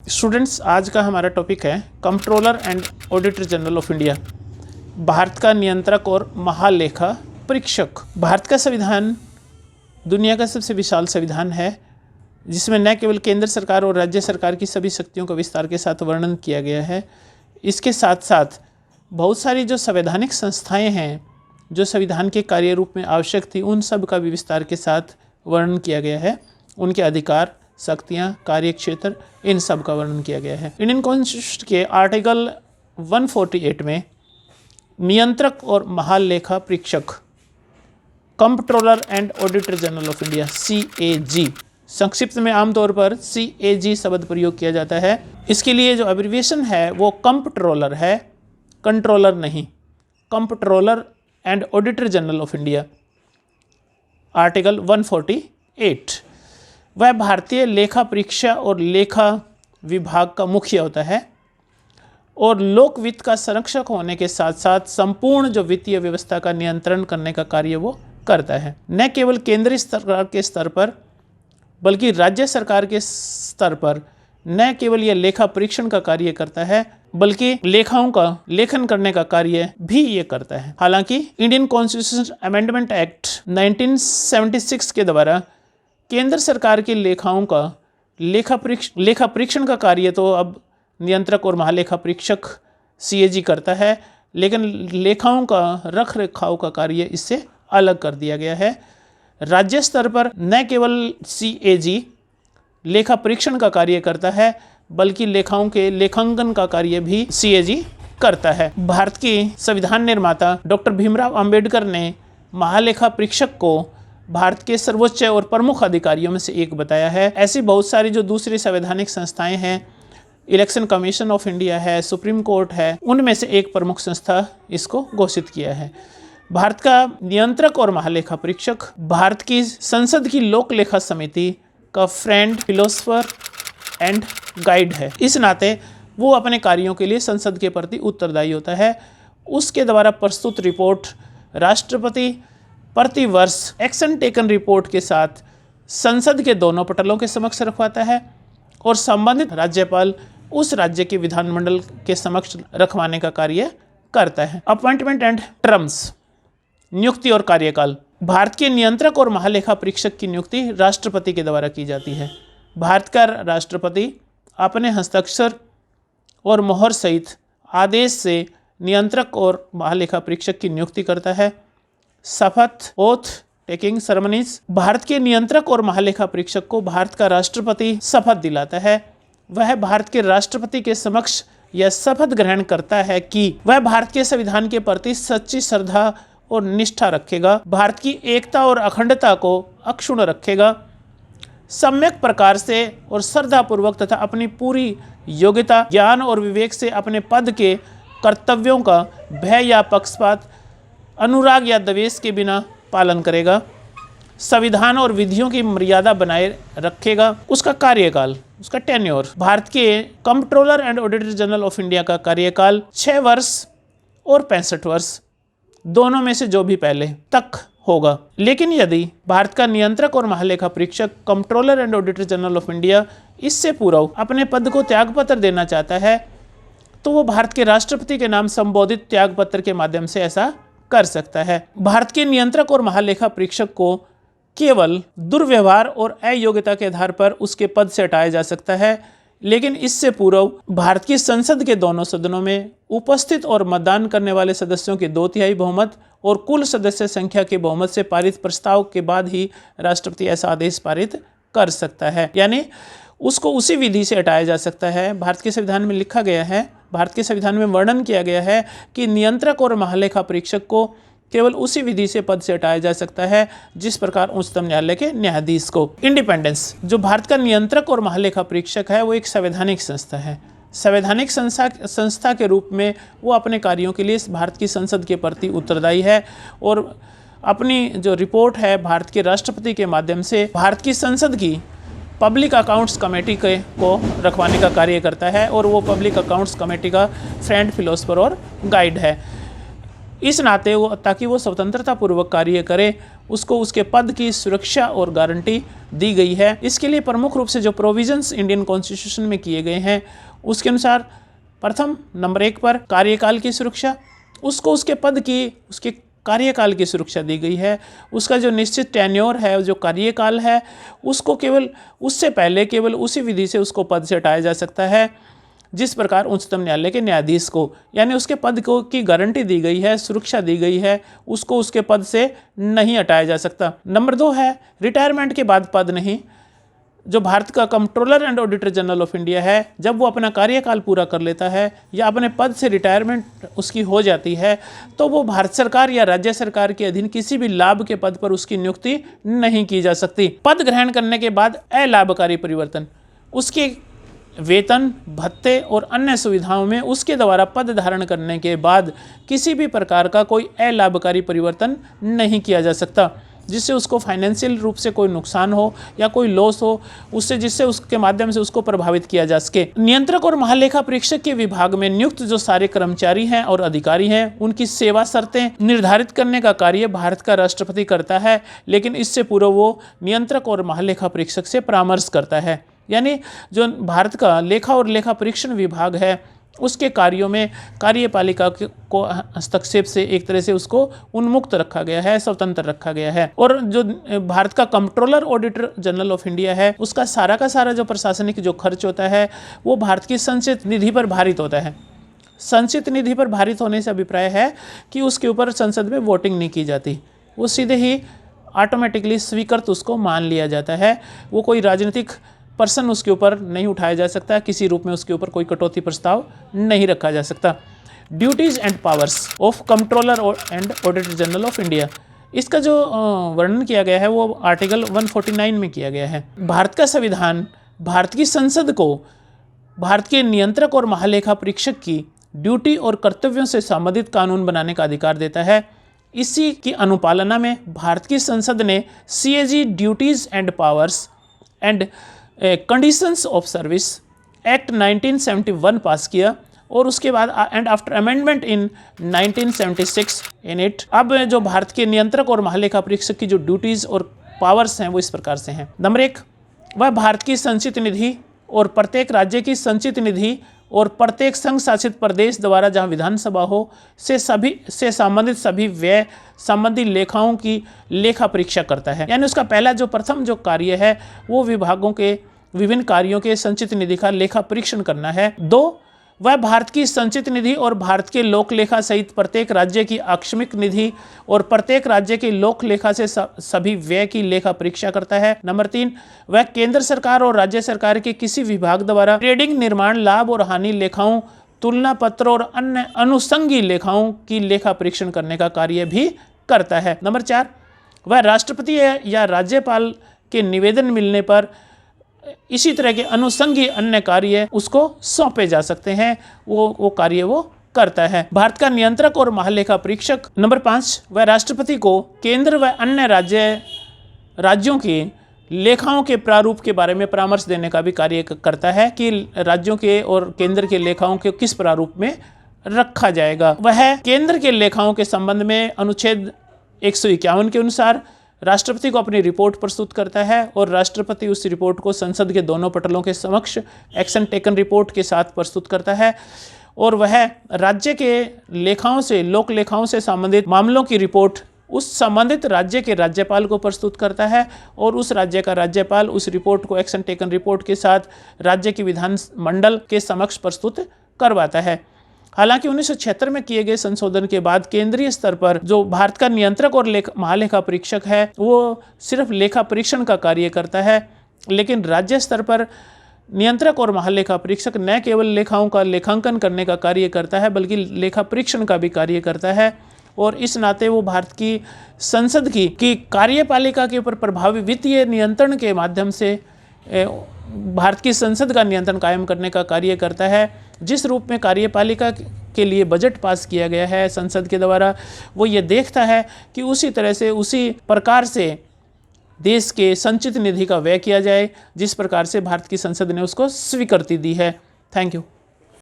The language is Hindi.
स्टूडेंट्स, आज का हमारा टॉपिक है controller and auditor general of India, Bharat का नियंत्रक और महालेखा परीक्षक। भारत का संविधान दुनिया का सबसे विशाल संविधान है, जिसमें न केवल केंद्र सरकार और राज्य सरकार की सभी शक्तियों का विस्तार के साथ वर्णन किया गया है, इसके साथ साथ बहुत सारी जो संवैधानिक संस्थाएं हैं जो संविधान के कार्य रूप में आवश्यक थी, उन सब का भी विस्तार के साथ वर्णन किया गया है। उनके अधिकार, शक्तियाँ, कार्य क्षेत्र, इन सब का वर्णन किया गया है। इंडियन कॉन्स्टिट्यूशन के आर्टिकल 148 में नियंत्रक और महालेखा परीक्षक, controller and auditor general of India CAG, संक्षिप्त में आमतौर पर CAG शब्द प्रयोग किया जाता है। इसके लिए जो एब्रिविएशन है वो कंट्रोलर है, कंट्रोलर नहीं। Controller and auditor general of India, article 148, वह भारतीय लेखा परीक्षा और लेखा विभाग का मुखिया होता है और लोक वित्त का संरक्षक होने के साथ साथ संपूर्ण जो वित्तीय व्यवस्था का नियंत्रण करने का कार्य वो करता है। न केवल केंद्रीय सरकार के स्तर पर बल्कि राज्य सरकार के स्तर पर न केवल यह लेखा परीक्षण का कार्य करता है बल्कि लेखाओं का लेखन करने का कार्य भी ये करता है। हालांकि इंडियन कॉन्स्टिट्यूशन अमेंडमेंट एक्ट 1976 के द्वारा केंद्र सरकार की लेखाओं का लेखा परीक्षण का कार्य तो अब नियंत्रक और महालेखा परीक्षक CAG करता है, लेकिन लेखाओं का रख रखाव का कार्य इससे अलग कर दिया गया है। राज्य स्तर पर न केवल CAG लेखा परीक्षण का कार्य करता है बल्कि लेखाओं के लेखांकन का कार्य भी CAG करता है। भारत के संविधान निर्माता डॉक्टर भीमराव अंबेडकर ने महालेखा परीक्षक को भारत के सर्वोच्च और प्रमुख अधिकारियों में से एक बताया है। ऐसी बहुत सारी जो दूसरी संवैधानिक संस्थाएं हैं, इलेक्शन कमीशन ऑफ इंडिया है, सुप्रीम कोर्ट है, उनमें से एक प्रमुख संस्था इसको घोषित किया है। भारत का नियंत्रक और महालेखा परीक्षक भारत की संसद की लोक लेखा समिति का फ्रेंड, फिलोसफर एंड गाइड है। इस नाते वो अपने कार्यों के लिए संसद के प्रति उत्तरदायी होता है। उसके द्वारा प्रस्तुत रिपोर्ट राष्ट्रपति प्रति वर्ष एक्शन टेकन रिपोर्ट के साथ संसद के दोनों पटलों के समक्ष रखवाता है और संबंधित राज्यपाल उस राज्य के विधानमंडल के समक्ष रखवाने का कार्य करता है। अपॉइंटमेंट एंड टर्म्स, नियुक्ति और कार्यकाल। भारत के नियंत्रक और महालेखा परीक्षक की नियुक्ति राष्ट्रपति के द्वारा की जाती है। भारत का राष्ट्रपति अपने हस्ताक्षर और मोहर सहित आदेश से नियंत्रक और महालेखा परीक्षक की नियुक्ति करता है। शपथ, ओथ टेकिंग सेरेमनीज। भारत के नियंत्रक और महालेखा परीक्षक को भारत का राष्ट्रपति शपथ दिलाता है। वह भारत के राष्ट्रपति के समक्ष यह शपथ ग्रहण करता है कि वह भारत के संविधान के प्रति सच्ची श्रद्धा और निष्ठा रखेगा, भारत की एकता और अखंडता को अक्षुण्ण रखेगा, सम्यक प्रकार से और श्रद्धापूर्वक तथा अपनी पूरी योग्यता, ज्ञान और विवेक से अपने पद के कर्तव्यों का भय या पक्षपात, अनुराग या द्वेष के बिना पालन करेगा, संविधान और विधियों की मर्यादा बनाए रखेगा। उसका कार्यकाल, उसका टेन्योर, भारत के controller and auditor general of India का कार्यकाल 6 वर्ष और 65 वर्ष, दोनों में से जो भी पहले तक होगा। लेकिन यदि भारत का नियंत्रक और महालेखा परीक्षक controller and auditor general of India इससे पूर्व अपने पद को त्यागपत्र देना चाहता है तो वो भारत के राष्ट्रपति के नाम संबोधित त्यागपत्र के माध्यम से ऐसा कर सकता है। भारत के नियंत्रक और महालेखा परीक्षक को केवल दुर्व्यवहार और अयोग्यता के आधार पर उसके पद से हटाया जा सकता है, लेकिन इससे पूर्व भारत की संसद के दोनों सदनों में उपस्थित और मतदान करने वाले सदस्यों के 2/3 बहुमत और कुल सदस्य संख्या के बहुमत से पारित प्रस्ताव के बाद ही राष्ट्रपति ऐसा आदेश पारित कर सकता है, यानी उसको उसी विधि से हटाया जा सकता है। भारत के संविधान में लिखा गया है, भारत के संविधान में वर्णन किया गया है कि नियंत्रक और महालेखा परीक्षक को केवल उसी विधि से पद से हटाया जा सकता है जिस प्रकार उच्चतम न्यायालय के न्यायाधीश को। इंडिपेंडेंस, जो भारत का नियंत्रक और महालेखा परीक्षक है वो एक संवैधानिक संस्था है। संवैधानिक संस्था के रूप में वो अपने कार्यों के लिए भारत की संसद के प्रति उत्तरदायी है और अपनी जो रिपोर्ट है भारत के राष्ट्रपति के माध्यम से भारत की संसद की पब्लिक अकाउंट्स कमेटी को रखवाने का कार्य करता है और वो पब्लिक अकाउंट्स कमेटी का फ्रेंड, फिलोसफर और गाइड है। इस नाते वो ताकि वो स्वतंत्रता पूर्वक कार्य करे, उसको उसके पद की सुरक्षा और गारंटी दी गई है। इसके लिए प्रमुख रूप से जो प्रोविजंस इंडियन कॉन्स्टिट्यूशन में किए गए हैं उसके अनुसार प्रथम नंबर 1 पर कार्यकाल की सुरक्षा, उसको उसके पद की उसके कार्यकाल की सुरक्षा दी गई है। उसका जो निश्चित टेन्योर है, जो कार्यकाल है, उसको केवल उससे पहले केवल उसी विधि से उसको पद से हटाया जा सकता है जिस प्रकार उच्चतम न्यायालय के न्यायाधीश को, यानी उसके पद को की गारंटी दी गई है, सुरक्षा दी गई है, उसको उसके पद से नहीं हटाया जा सकता। नंबर 2 है रिटायरमेंट के बाद पद नहीं। जो भारत का controller and auditor general of India है, जब वो अपना कार्यकाल पूरा कर लेता है या अपने पद से रिटायरमेंट उसकी हो जाती है, तो वो भारत सरकार या राज्य सरकार के अधीन किसी भी लाभ के पद पर उसकी नियुक्ति नहीं की जा सकती। पद ग्रहण करने के बाद अलाभकारी परिवर्तन, उसके वेतन, भत्ते और अन्य सुविधाओं में उसके द्वारा पद धारण करने के बाद किसी भी प्रकार का कोई अलाभकारी परिवर्तन नहीं किया जा सकता जिससे उसको फाइनेंशियल रूप से कोई नुकसान हो या कोई लॉस हो, उससे जिससे उसके माध्यम से उसको प्रभावित किया जा सके। नियंत्रक और महालेखा परीक्षक के विभाग में नियुक्त जो सारे कर्मचारी हैं और अधिकारी हैं, उनकी सेवा शर्तें निर्धारित करने का कार्य भारत का राष्ट्रपति करता है, लेकिन इससे पूर्व वो नियंत्रक और महालेखा परीक्षक से परामर्श करता है। यानी जो भारत का लेखा और लेखा परीक्षण विभाग है उसके कार्यों में कार्यपालिका को हस्तक्षेप से एक तरह से उसको उन्मुक्त रखा गया है, स्वतंत्र रखा गया है। और जो भारत का controller auditor general of India है उसका सारा का सारा जो प्रशासनिक जो खर्च होता है वो भारत की संचित निधि पर भारित होता है। संचित निधि पर भारित होने से अभिप्राय है कि उसके ऊपर संसद में वोटिंग नहीं की जाती, वो सीधे ही ऑटोमेटिकली स्वीकृत उसको मान लिया जाता है। वो कोई राजनीतिक पर्सन उसके ऊपर नहीं उठाया जा सकता, किसी रूप में उसके ऊपर कोई कटौती प्रस्ताव नहीं रखा जा सकता। Duties and powers of controller and auditor general of India, इसका जो वर्णन किया गया है वो आर्टिकल 149 में किया गया है। भारत का संविधान भारत की संसद को भारत के नियंत्रक और महालेखा परीक्षक की ड्यूटी और कर्तव्यों से संबंधित कानून बनाने का अधिकार देता है। इसी की अनुपालना में भारत की संसद ने CAG duties and powers and conditions of service act 1971 पास किया और उसके बाद and after amendment in 1976 in it अब जो भारत के नियंत्रक और महालेखा परीक्षक की जो ड्यूटीज और पावर्स हैं वो इस प्रकार से हैं। नंबर 1, वह भारत की संचित निधि और प्रत्येक राज्य की संचित निधि और प्रत्येक संघ शासित प्रदेश द्वारा जहां विधानसभा हो से संबंधित सभी व्यय संबंधी लेखाओं की लेखा परीक्षा करता है। यानी उसका पहला जो प्रथम जो कार्य है वो विभागों के विभिन्न कार्यों के संचित निधि का लेखा परीक्षण करना है। 2, वह भारत की संचित निधि और भारत के लोक लेखा सहित प्रत्येक राज्य की आकस्मिक निधि और प्रत्येक राज्य के लोक लेखा से सभी व्यय की लेखा परीक्षा करता है। नंबर 3, वह केंद्र सरकार और राज्य सरकार के किसी विभाग द्वारा ट्रेडिंग, निर्माण, लाभ और हानि लेखाओं, तुलना पत्र और अन्य अनुषंगी लेखाओं की लेखा परीक्षण करने का कार्य भी करता है। नंबर 4, वह राष्ट्रपति या राज्यपाल के निवेदन मिलने पर इसी तरह के अनुषंगी अन्य कार्य उसको सौंपे जा सकते हैं, वो कार्य वो करता है। भारत का नियंत्रक और महालेखा परीक्षक। नंबर 5, वह राष्ट्रपति को केंद्र व अन्य राज्यों के लेखाओं के प्रारूप के बारे में परामर्श देने का भी कार्य करता है कि राज्यों के और केंद्र के लेखाओं के किस प्रारूप में रखा जाएगा। वह केंद्र के लेखाओं के संबंध में अनुच्छेद 151 के अनुसार राष्ट्रपति को अपनी रिपोर्ट प्रस्तुत करता है और राष्ट्रपति उस रिपोर्ट को संसद के दोनों पटलों के समक्ष एक्शन टेकन रिपोर्ट के साथ प्रस्तुत करता है और वह राज्य के लेखाओं से लोक लेखाओं से संबंधित मामलों की रिपोर्ट उस संबंधित राज्य के राज्यपाल को प्रस्तुत करता है और उस राज्य का राज्यपाल उस रिपोर्ट को एक्शन टेकन रिपोर्ट के साथ राज्य की विधानमंडल के समक्ष प्रस्तुत करवाता है। हालांकि 1976 में किए गए संशोधन के बाद केंद्रीय स्तर पर जो भारत का नियंत्रक और महालेखा परीक्षक है वो सिर्फ लेखा परीक्षण का कार्य करता है, लेकिन राज्य स्तर पर नियंत्रक और महालेखा परीक्षक न केवल लेखाओं का लेखांकन करने का कार्य करता है बल्कि लेखा परीक्षण का भी कार्य करता है और इस नाते वो भारत की संसद की कार्यपालिका के ऊपर प्रभावी वित्तीय नियंत्रण के माध्यम से भारत की संसद का नियंत्रण कायम करने का कार्य करता है। जिस रूप में कार्यपालिका के लिए बजट पास किया गया है संसद के द्वारा, वो ये देखता है कि उसी तरह से उसी प्रकार से देश के संचित निधि का व्यय किया जाए जिस प्रकार से भारत की संसद ने उसको स्वीकृति दी है। Thank you.